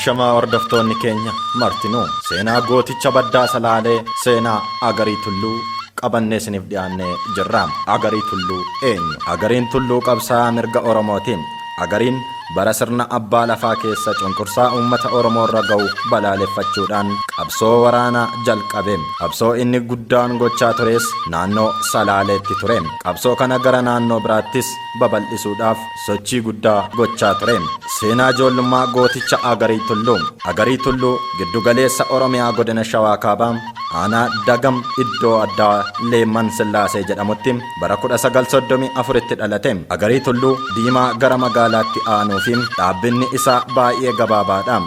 Ashamaa hordoftoonni keenya martinuu seenaa gooticha baddaa Salaalee seenaa Agarii Tulluu qabannee isiniif dhiyaannee jirra. Agarii Tulluu eenyu? Agariin Tulluu qabsaa'aa mirga Oromootiin. Agariin bara sirna abbaa lafaa keessa cunqursaa uummata Oromoo irra ga'u balaaleffachuudhaan qabsoo waraanaa jalqabe. Qabsoo inni guddaan gochaa tures naannoo Salaaleetti ture. Qabsoo kana gara naannoo biraattis babal'isuudhaaf sochii guddaa gochaa ture. Seenaa ijoollummaa gooticha Agarii Tulluu. Agarii Tulluu giddugaleessa Oromiyaa godina Shawaa Kaabaa aanaa Dagam iddoo addaa Leemman Sillaasee jedhamutti bara 1934tti dhalate. Agarii Tulluu diimaa gara magaalaatti aanuu fi dhaabbinni isaa baay'ee gabaabaadha.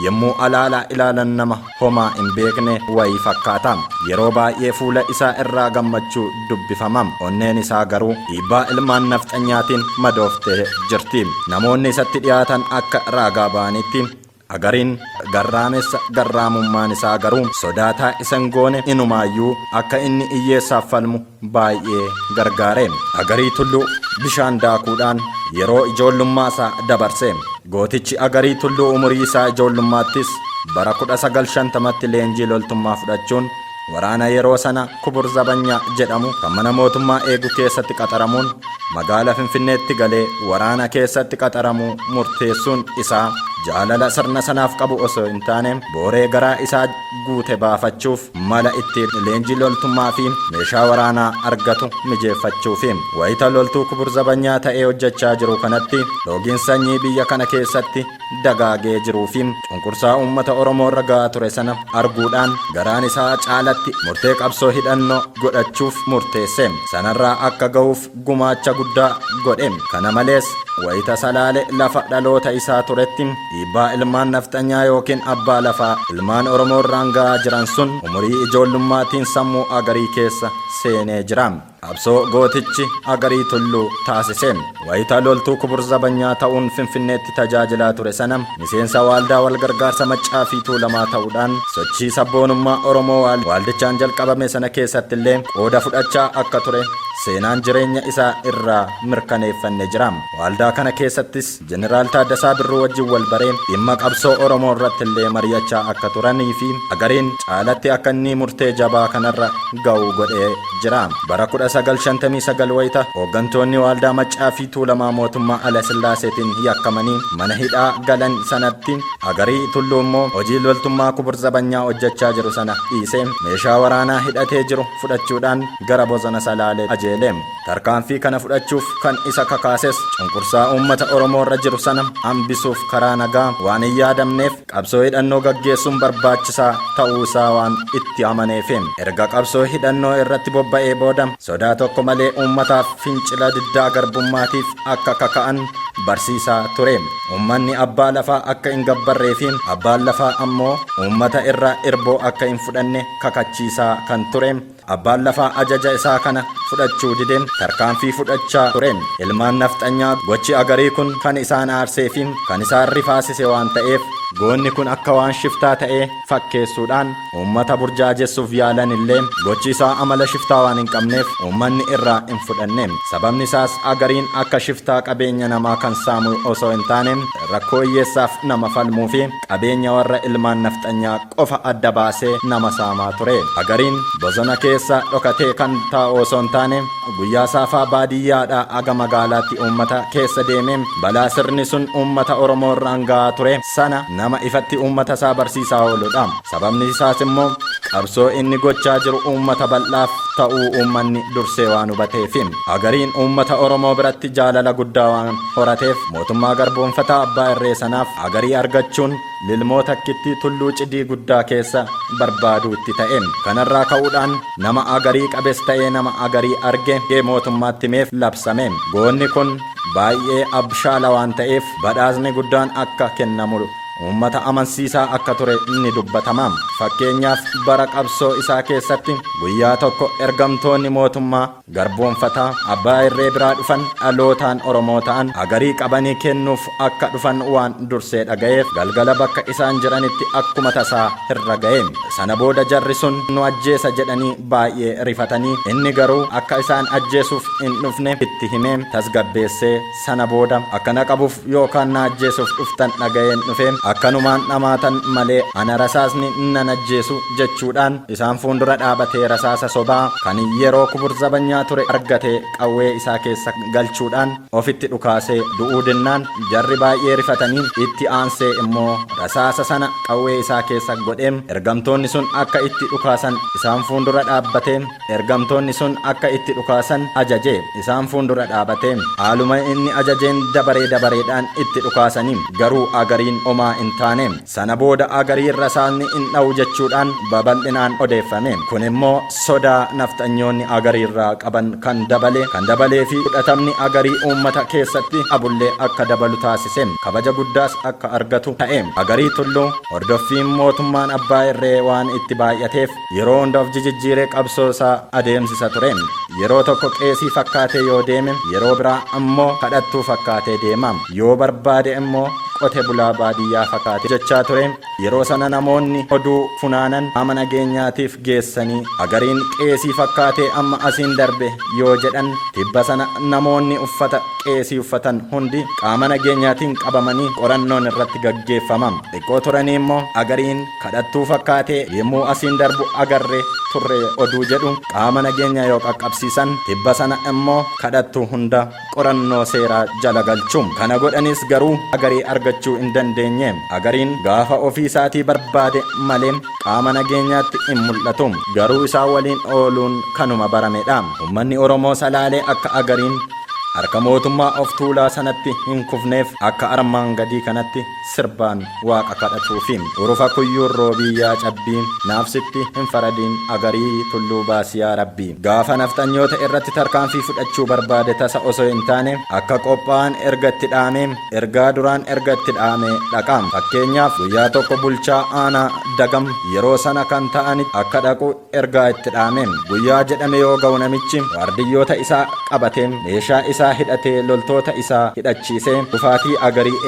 Yemmuu alaalaa ilaalan nama homaa hin beekne wayii fakkaata. Yeroo baay'ee fuula isaa irraa gammachuu dubbifama. Onneen isaa garuu dhiibbaa ilmaan nafxanyaatiin madooftee jirti. Namoonni isatti dhiyaatan akka raagaa ba'anitti Agariin garraamessa garraamummaan isaa garuu sodaataa isan goone inumaayyuu akka inni hiyyeessaaf falmu baay'ee gargaare. Agarii Tulluu bishaan daakuudhaan yeroo ijoollummaa isaa dabarse. Gootichi Agarii Tulluu umurii isaa ijoollummaattis bara 1950tti leenjii loltummaa fudhachuun waraana yeroo sana Kubur Zabanyaa jedhamu kan mana mootummaa eegu keessatti qaxaramuun magaalaa Finfinneetti galee waraana keessatti qaxaramuu murteessuun isaa jaalala sirna sanaaf qabu osoo hin taane booree garaa isaa guute baafachuuf mala ittiin leenjii loltummaa fi meeshaa waraanaa argatu mijeeffachuuf wayita loltuu Kubur Zabanyaa ta'ee hojjechaa jiru kanatti loogiin sanyii biyya kana keessatti dagaagee jiruu fi cunqursaa uummata Oromoo irra ga'aa ture sana arguudhaan garaan isaa caalatti murtee qabsoo hidhannoo godhachuuf murteesse. Sanarraa akka ga'uuf gumaacha guddaa godhe. Kana malees wayita Salaalee lafa dhaloota isaa turetti dhiibbaa ilmaan nafxanyaa yookiin abbaa lafaa ilmaan Oromoo irraan ga'aa jiran sun umurii ijoollummaatiin sammuu Agarii keessa seenee jira. Qabsoo gootichi Agarii Tulluu taasise. Wayita loltuu Kubur Zabanyaa ta'uun Finfinneetti tajaajilaa ture sana miseensa waaldaa wal gargaarsa Maccaa fi Tuulamaa ta'uudhaan sochii sabboonummaa Oromoo waaldichaan jalqabame sana keessatti illee qooda fudhachaa akka ture seenaan jireenya isaa irraa mirkaneeffanne jira. Waaldaa kana keessattis Jeneraal Taaddasaa Birruu wajjin wal baree dhimma qabsoo Oromoo irratti illee mari'achaa akka turanii fi Agariin caalatti akka inni murtee jabaa kanarra ga'u godhee jira. Bara 1959 wayita hooggantoonni waaldaa Maccaa fi Tuulamaa mootummaa Haile Sillaaseetiin yakkamanii mana hidhaa galan sanatti Agarii Tulluu immoo hojii loltummaa Kubur Zabanyaa hojjechaa jiru sana dhiisee meeshaa waraanaa hidhatee jiru fudhachuudhaan gara bosona Salaalee ajeele. Tarkaanfii kana fudhachuuf kan isa kakaases cunqursaa uummata Oromoo irra jiru sana hambisuuf karaa nagaa waan hin yaadamneef qabsoo hidhannoo gaggeessuun barbaachisaa ta'uu isaa waan itti amaneef erga qabsoo hidhannoo irratti bobba'ee booda sodaa tokko malee uummataaf fincila diddaa garbummaatiif akka kaka'an barsiisaa ture. Uummanni abbaa lafaa akka hin gabbarree fi abbaan lafaa ammoo uummata irraa irboo akka hin fudhanne kakachiisaa kan ture. Abbaan lafaa ajaja isaa kana fudhachuu dideen tarkaanfii fudhachaa tureen ilmaan nafxanyaa gochi Agarii kun kan isaan aarsee fi kan isaan rifaasise waan ta'eef goonni kun akka waan shiftaa ta'ee fakkeessuudhaan uummata burjaajessuuf yaalan illee gochi isaa amala shiftaa waan hin qabneef uummanni irraa hin fudhanne. Sababni isaas Agariin akka shiftaa qabeenya namaa kan saamu osoo hin taane rakkoo hiyyeessaaf nama falmuu fi qabeenya warra ilmaan nafxanyaa qofa adda baasee nama saamaa ture. Agariin bosona keessa dhokatee kan taa'u osoo hin taane guyyaa saafaa baadiyyaadhaa aga magaalaatti uummata keessa deemee balaa sirni sun uummata Oromoo irraan ga'aa ture sana nama ifatti uummata isaa barsiisaa ooludha. Sababni isaas immoo qabsoo inni gochaa jiru uummata bal'aaf ta'uu uummanni dursee waan hubateef. Agariin uummata Oromoo biratti jaalala guddaa waan horateef mootummaa garboonfataa abbaa irree sanaaf Agarii argachuun lilmoo takkitti tulluu cidii guddaa keessa barbaaduu itti ta'e. Kanarraa ka'uudhaan nama Agarii qabes ta'ee nama Agarii arge mootummaatti himeef labsame. Goonni kun baay'ee abshaala waan ta'eef badhaasni guddaan akka kennamu uummata amansiisaa akka ture inni dubbatama. Fakkeenyaaf bara qabsoo isaa keessatti guyyaa tokko ergamtoonni mootummaa garboonfataa abbaa irree biraa dhufan dhalootaan Oromoo ta'an Agarii qabanii kennuuf akka dhufan waan dursee dhaga'eef galgala bakka isaan jiranitti akkuma tasaa hirra ga'e. Sana booda jarri sun nu ajjeesa jedhanii baay'ee rifatanii inni garuu akka isaan ajjeesuuf hin dhufne itti himee tasgabbeessee sana booda akka na qabuuf yookaan na ajjeesuuf dhuftan dhaga'een dhufe akkanumaan dhamaatan malee ana rasaasni nan ajjeesu jechuudhaan isaan fuuldura dhaabatee rasaasa sobaa kan yeroo kubur zabanyaa ture argatee qawwee isaa keessa galchuudhaan ofitti dhukaasee du'uu dinnaan jarri baay'ee rifatanii itti aansee immoo rasaasa sana qawwee isaa keessa godheem ergamtoonni sun akka itti dhukaasan isaan fuuldura dhaabbatee ergamtoonni sun akka itti dhukaasan ajajee isaan fuuldura dhaabatee haaluma inni ajajeen dabareedhaan itti dhukaasanii garuu agariin omaa hin taane sana booda agariin rasaasni hin dha'u jechuudhaan babal'inaan odeeffame kun immoo sodaa nafxanyoonni agariirraa qaban kan dabalee fi fudhatamni agarii uummata keessatti abullee akka dabalu taasise kabaja guddaas akka argatu ta'e agarii tulluu hordoffiin mootummaan abbaa irree waan itti baay'ateef yeroo hunda of jijjiiree qabsoo isaa adeemsisa ture yeroo tokko qeesii fakkaatee yoo deeme yeroo biraa ammoo kadhattuu fakkaatee deema yoo barbaade immoo qote bulaa baadiyyaa fakkaate jechaa ture yeroo sana namoonni oduu funaanan qaama nageenyaatiif geessanii agariin qeesii fakkaatee amma asiin darbe yoo jedhan tibba sana namoonni uffata qeesii uffatan hundi qaama nageenyaatiin qabamanii qorannoon irratti gaggeeffama xiqqoo turanii immoo agariin kadhattuu fakkaatee yommuu asiin darbu agarre turre oduu jedhu qaama nageenyaa yoo qaqqabsiisan tibba sana immoo kadhattuu hunda qorannoo seeraa jala galchu kana godhanis garuu agarii argachuu hin dandeenye agariin gaafa ofii isaatii barbaade malee qaama nageenyaatti hin mul'atu garuu isaa waliin ooluun kanuma baramedha ummanni Oromoo salaalee akka agariin harka mootummaa of tuulaa sanatti hin kufneef akka armaan gadii kanatti sirbaan waaqa kadhatuufi urufa kuyyuun roobiyyaa cabbii naafsitti hin faradiin agarii tulluu baasiyaa rabbii gaafa nafxanyoota irratti tarkaanfii fudhachuu barbaade tasa osoo hin taane akka qophaa'an ergatti dhaame ergaa duraan ergatti dhaame dhaqaam fakkeenyaaf guyyaa tokko bulchaa aanaa dagam yeroo sana kan ta'anitti akka dhaqu ergaa itti dhaame guyyaa jedhame yoo ga'u namichi waardiyyoota isaa qabatee meeshaa isaa hidhatee loltoota isaa hidhachiisee dhufaatii agarii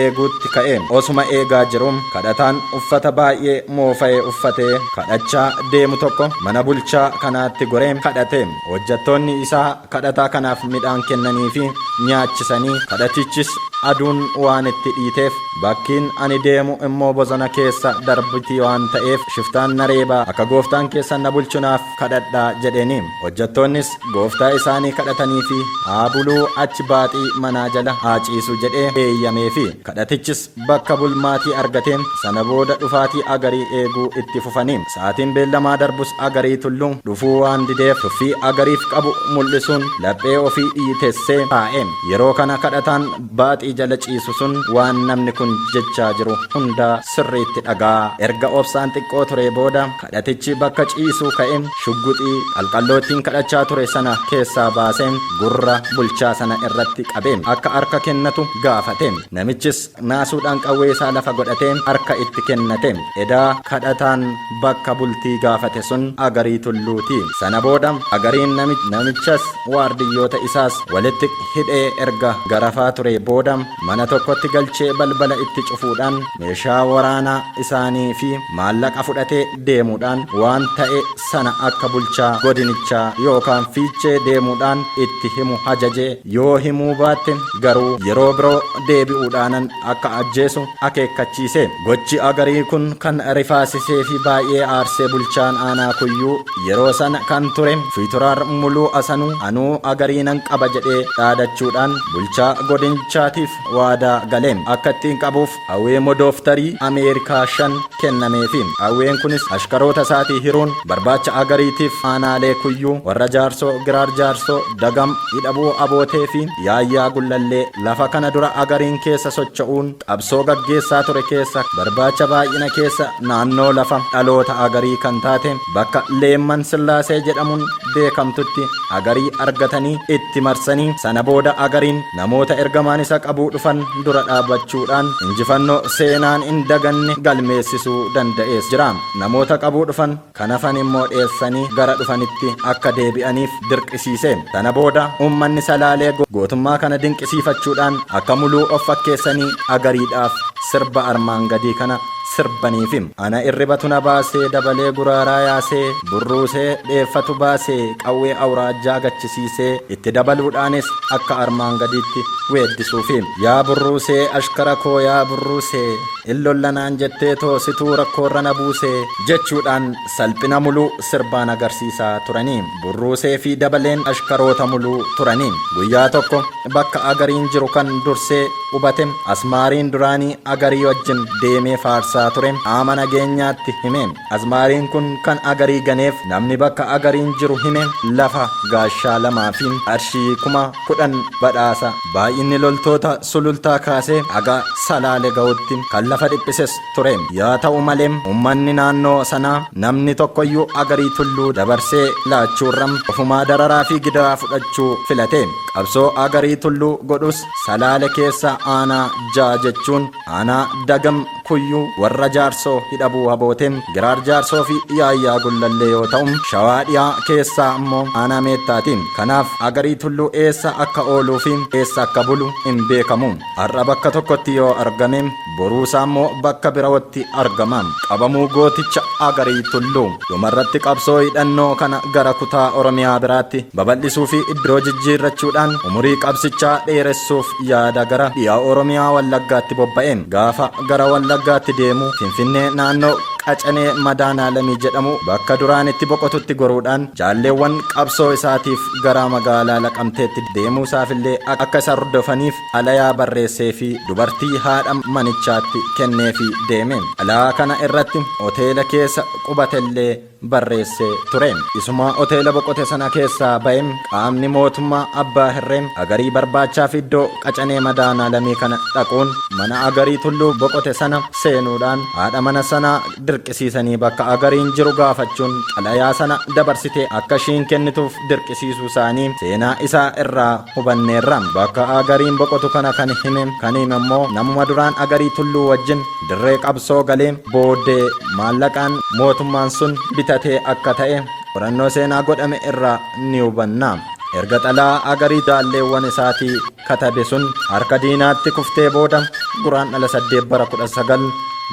eeguutti ka'e osuma eegaa jiru kadhataan uffata baay'ee moofa'ee uffatee kadhachaa deemu tokko mana bulchaa kanaatti goree kadhate hojjettoonni isaa kadhataa kanaaf midhaan kennanii fi nyaachisanii kadhatichis aduun waan itti dhiiteef bakkiin ani deemu immoo bosona keessa darbitii waan ta'eef shiftaan na reebaa akka gooftaan keessan na bulchunaaf kadhadhaa jedheeni hojjettoonnis gooftaa isaanii kadhatanii fi haa buluu achi baaxii manaa jala haa ciisu jedhee eeyyamee fi kadhatichis bakka bulmaatii argatee sana booda dhufaatii agarii eeguu itti fufanii sa'aatiin beellamaa darbus agarii tulluu dhufuu waan dideef tuffii agariif qabu mul'isuun laphee ofii dhiitessee taa'e yeroo kana kadhataan baaxii jala ciisu sun waan namni kun jechaa jiru hunda sirriitti dhagaa erga obsaan xiqqoo ture booda kadhatichi bakka ciisuu ka'e shugguxii qalqalloottiin kadhachaa ture sana keessaa baasee gurra bulchaa sana irratti qabee akka harka kennatu gaafate namichis naasuudhaan qawwee isaa lafa godhatee harka itti kennate edaa kadhataan bakka bultii gaafate sun agarii tulluuti sana booda agariin namichas waardiyyoota isaas walitti hidhee erga garafaa ture booda mana tokkotti galchee balbala itti cufuudhaan meeshaa waraanaa isaanii fi maallaqa fudhatee deemuudhaan waan ta'e sana akka bulchaa godinichaa yookaan fiichee deemuudhaan itti himu ajajee yoo himuu baatte garuu yeroo biroo deebi'uudhaanan akka ajjeesu akeekkachiise gochi agarii kun kan rifaasisee fi baay'ee aarsee bulchaan aanaa kuyyuu yeroo sana kan ture fiituraar muluu asanuu anuu agariinan qaba jedhee dhaadachuudhaan bulchaa godinichaatiif waadaa galeen akka ittiin qabuuf hawwee modooftarii Ameerikaa 5 kennameefi hawween kunis ashkaroota isaatii hiruun barbaacha agariitiif aanaalee kuyyuu warra jaarsoo giraar jaarsoo dagam hidhabuu abootee fi yaayyaa gullallee lafa kana dura agariin keessa socho'uun qabsoo gaggeessaa ture keessa barbaacha baay'ina keessa naannoo lafa dhaloota agarii kan taate bakka leemman sillaasee jedhamuun beekamtutti agarii argatanii itti marsanii sana booda agariin namoota ergamaan isa qabuu dhufan dura dhaabbachuudhaan injifannoo seenaan hin daganne galmeessisuu danda'ees jira namoota qabuu dhufan kan hafan immoo dheessanii gara dhufanitti akka deebi'aniif dirqisiise sana booda ummanni salaalee gootummaa kana dinqisiifachuudhaan akka muluu of fakkeessanii agariidhaaf sirba armaan gadii kana sirbaniifim. Ana irribatu na baasee dabalee guraaraa yaasee burruusee dheeffatu baasee qawwee awraajjaa gachisiisee itti dabaluudhaanis akka armaan gadiitti weeddisuufim. Yaa burruusee ashkara koo yaa burruusee illollanaan jettee toosituu rakkoorra na buusee jechuudhaan salphina muluu sirbaan agarsiisaa turanii. Burruusee fi dabaleen ashkaroota muluu turanii. Guyyaa tokko bakka agariin jiru kan dursee hubate asmaariin duraanii agarii wajjin deemee faarsaa ture qaama nageenyaatti hime. Asmaariin kun kan agarii ganeef namni bakka agariin jiru hime lafa gaashaa lamaa fi qarshii 10,000 badhaasa. Baay'inni loltoota sulultaa kaasee aga Salaale ga'utti kan lafa dhiphises ture. Yaa ta'u malee uummanni naannoo sanaa namni tokkoyyuu agarii tulluu dabarsee laachuurra ofumaa dararaa fi gidiraa fudhachuu filate. Qabsoo agarii tulluu godhus Salaale keessa aanaa jaa jechuun aanaa Dagam Kuyyuu warra jaarsoo hidhabuu habooteen Giraar jaarsoo fi Yaayyaa Gullallee yoo ta'u Shawaa dhiyaa keessaa immoo aanaa Meettaatiin. Kanaaf agarii tulluu eessa akka ooluu fi eessa akka bulu hin beekamu. Har'a bakka tokkotti yoo argame boruusaa immoo bakka biraatti argama. Qabamuu gooticha agarii tulluu dhumarratti qabsoo hidhannoo kana gara kutaa Oromiyaa biraatti babal'isuu fi iddoo jijjiirrachuudhaan umurii qabsichaa dheeressuuf yaada gara dhiyaa Oromiyaa Wallaggaatti bobba'e. Gaafa gara Wallaggaatti deemu Finfinnee naannoo Qacanee Madaanaalamii jedhamu bakka duraan itti boqotutti goruudhaan jaalleewwan qabsoo isaatiif gara magaalaa Naqamteetti deemuusaafillee akka isa hordofaniif alayaa barreessee fi dubartii haadha manichaatti kenneefi deeme. Alaa kana irratti hoteela keessa qubatellee barreessee ture. Isuma hoteela boqote sana keessaa ba'e qaamni mootummaa abbaa hirree agarii barbaachaaf iddoo Qacanee Madaanaalamii kana dhaquun mana agarii tulluu boqote sana seenuudhaan haadha mana sana dirqisiisanii bakka agariin jiru gaafachuun xalayaa sana dabarsitee akka ishiin kennituuf dirqisiisuu isaanii seenaa isaa irraa hubanneerra. Bakka agariin boqotu kana kan hime immoo namuma duraan agarii tulluu wajjin dirree qabsoo galee booddee maallaqaan mootummaan sun bitatee akka ta'e qorannoo seenaa godhame irraa ni hubanna. Erga xalaa agarii jaalleewwan isaatii katabe sun harka diinaatti kuftee booda Guraandhala 8 bara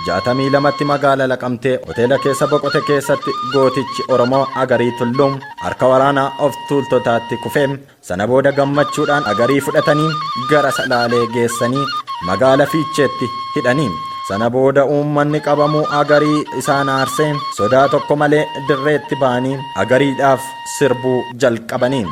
1962tti magaalaa Naqamtee hoteela keessa boqote keessatti gootichi Oromoo agarii tulluu harka waraanaa of tuultotaatti kufee sana booda gammachuudhaan agarii fudhatanii gara Salaalee geessanii magaalaa Fiicheetti hidhanii. Sana booda uummanni qabamuu agarii isaan aarsee sodaa tokko malee dirreetti ba'anii agariidhaaf sirbuu jalqabanii.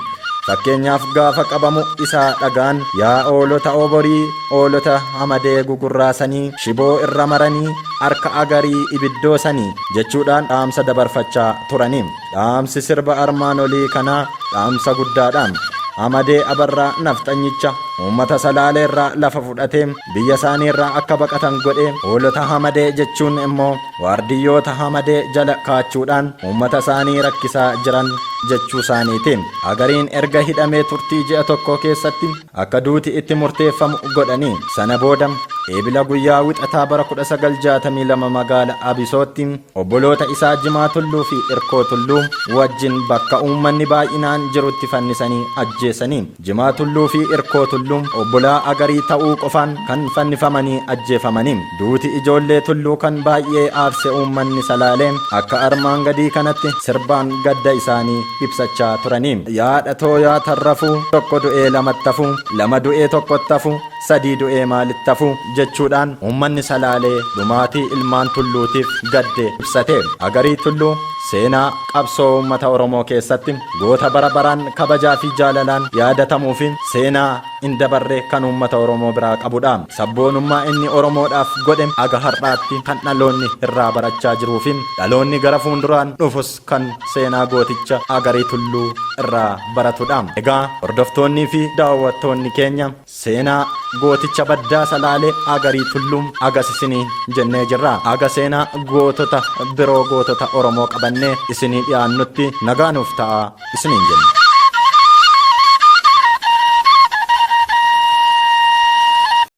Fakkeenyaaf gaafa qabamu isaa dhagaan yaa oolota oborii oolota hamadee gugurraasanii shiboo irra maranii harka agarii ibiddoosanii jechuudhaan dhaamsa dabarfachaa turanii. Dhaamsi sirba armaan olii kanaa dhaamsa guddaadha. Hamadee Abarraa nafxanyicha uummata Salaalee irraa lafa fudhatee biyya isaanii irraa akka baqatan godhee hoolota Hamadee jechuun immoo waardiyyoota Hamadee jala kaachuudhaan uummata isaanii rakkisaa jiran jechuu isaaniiti. Agariin erga hidhamee turtii ji'a tokko keessatti akka duuti itti murteeffamu godhanii sana booda eebila guyyaa wixataa bara 1962 magaalaa Abisootti obboloota isaa Jimaa Tulluu fi Irkoo Tulluu wajjin bakka uummanni baay'inaan jirutti fannisanii ajjeesanii. Jimaa Tulluu fi Irkoo Tulluu obbolaa agarii ta'uu qofaan kan fannifamanii ajjeefamanii. Duuti ijoollee Tulluu kan baay'ee aarse uummanni Salaalee akka armaan gadii kanatti sirbaan gadda isaanii ibsachaa turanii. Yaadha tooyaa tarrafuu tokko du'ee lamattafu lama du'ee tokkottafu sadii du'ee maalittafu jechuudhaan uummanni Salaalee dhumaatii ilmaan Tulluutiif gadde ibsate. Agarii Tulluu seenaa qabsoo uummata Oromoo keessatti goota bara baraan kabajaa fi jaalalaan yaadatamuu fi seenaa hin dabarre kan uummata Oromoo biraa qabudha. Sabboonummaa inni Oromoodhaaf godhe aga har'aatti kan dhaloonni irraa barachaa jiruu fi dhaloonni gara fuulduraan dhufus kan seenaa gooticha Agarii Tulluu irraa baratudha. Egaa hordoftoonnii fi daawwattoonni keenya seenaa gooticha baddaa Salaalee Agarii Tulluu agarsiisanii jennee jirra. Aga seenaa gootota biroo gootota Oromoo qabannee isinii dhiyaannutti nagaa nuuf ta'a isiniin jenna.